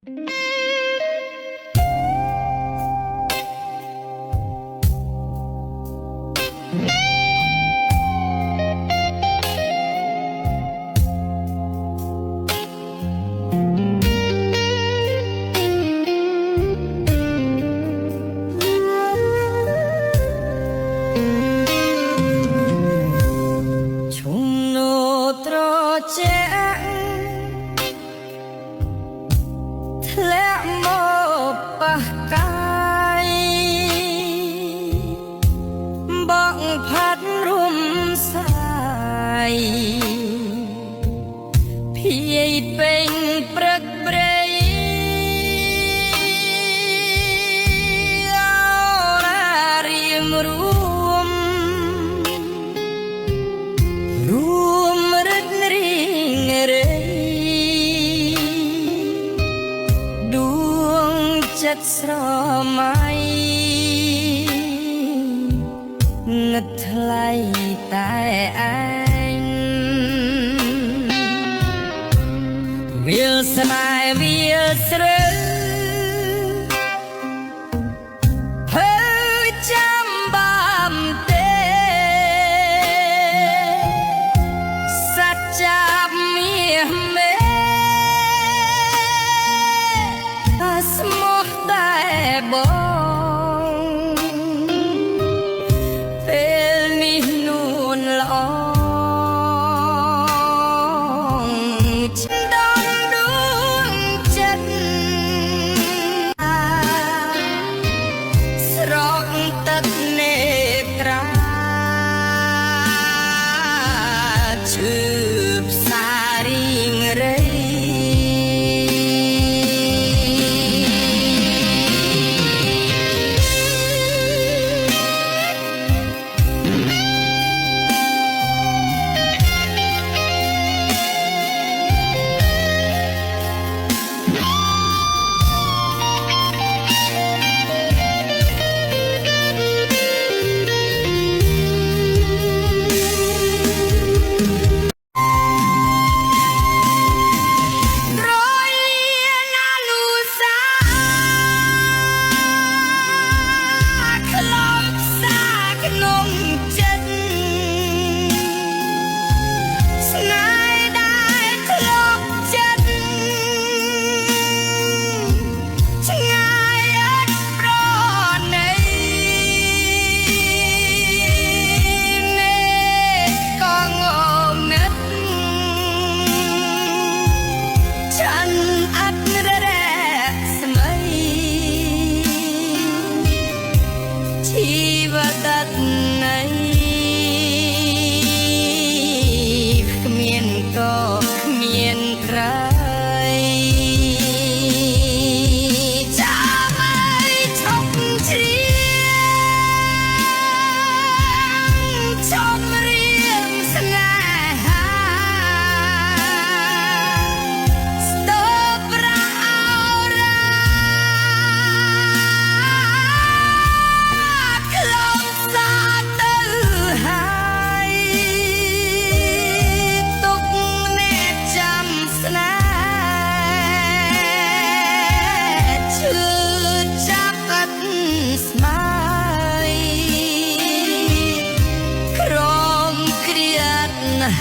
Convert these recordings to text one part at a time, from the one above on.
ធ្លាក់មកប៉ះកាយបងផាត់រួមសាយភាយពេញព្រឹកព្រៃអរារៀមរួមរឹករីងរៃដួងចិត្តស្រមៃងឹតថ្លៃតែឯងវាលស្នេហ៍វាលស្រើហើចាំបានទេសច្ចាមាសមេស្មោះតែបងពេលនេះនួនល្អដងដួងចិត្តស្រកទឹកនេត្រាឈឺផ្សារីងរៃ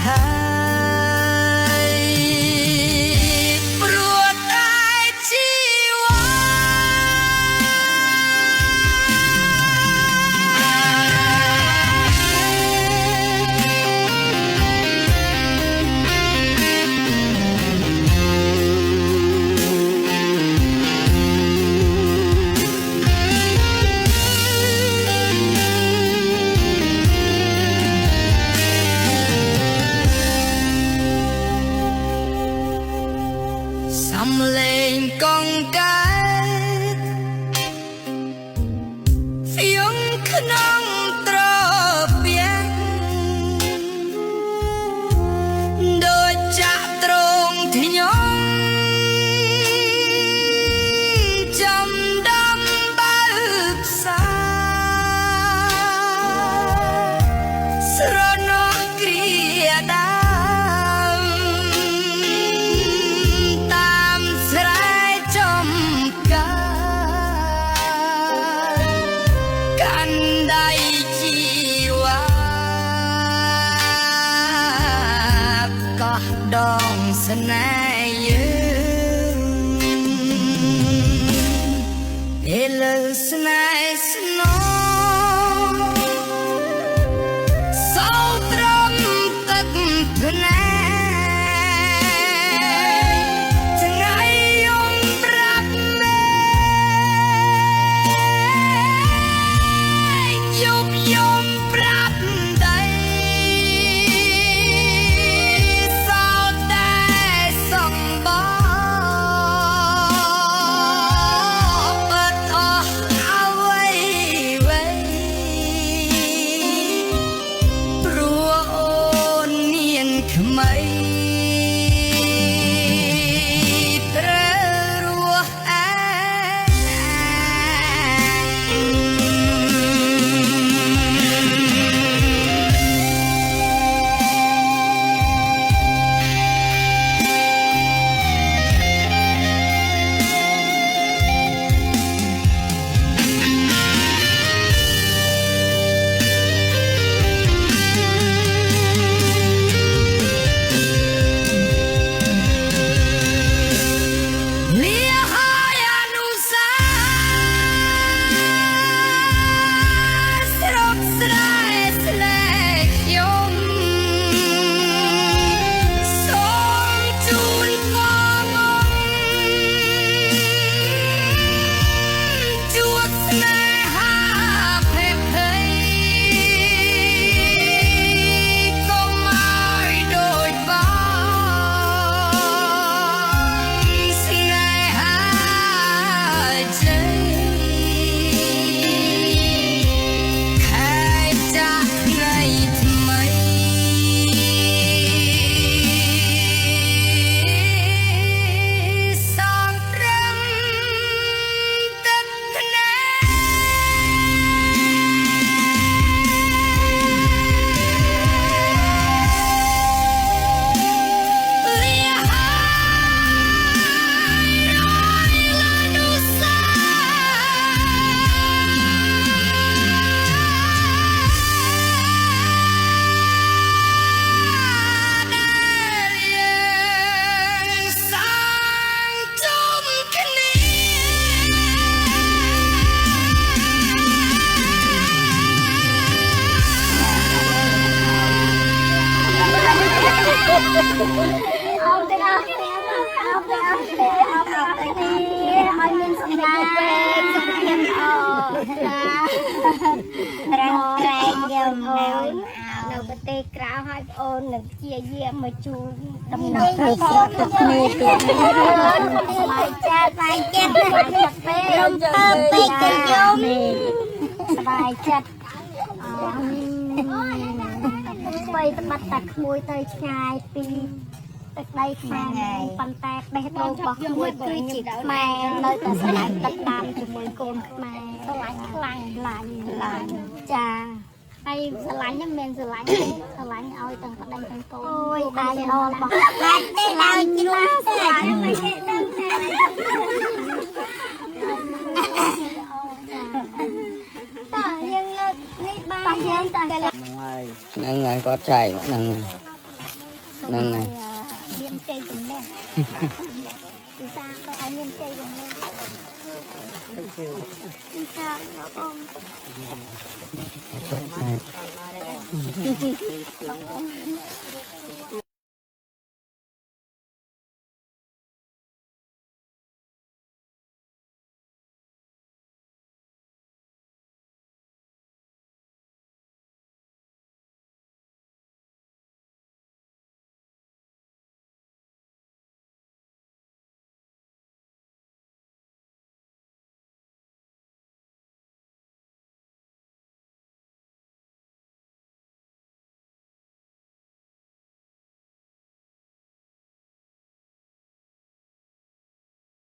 ហើយព្រោះតែជីវ៉ាសំឡេងកង្កែបហ្វៀងក្នុងត្រពាំងដូចចាក់ត្រង់ខ្ញុំចំដំបើផ្សាស្រណោះគ្រាដាតាមស្រែចំ នាយើងពេលលើស្នេហ៍ស្នងសោត្រង់ទឹកភ្នែកទេក្រៅឲ្យបងអូននឹងជាយាមមកជួលដំណើរទៅគ្នាទៀតបាយចាបាយចិត្តពេលរំពើពេកទៅយំសបាយចិត្តបីត្បាត់តាក្មួយទៅឆ្ងាយពីទឹកដីខ្មែរប៉ុន្តែបេះដូងរបស់ក្មួយគឺជាខ្មែរនៅតែស្លាញ់ទឹកតាមជាមួយកូនខ្មែរស្លាញ់ខ្លាំងឡាញចាហើយស្រឡាញ់ហ្នឹងមិនស្រឡាញ់ស្រឡាញ់ឲ្យទាំងប្តីទាំងកូនអូយបាយល្អរបស់ឡាច់ទេឡើយជ្រុលស្រឡាញ់មិនទេដឹងតែតើយើងលើកនេះបាយយើងតើហ្នឹងហើយគាត់ចែកហ្នឹងហើយមានជ័យចំណេះពីសាក៏ឲ្យមានជ័យចំណេះពីសាបង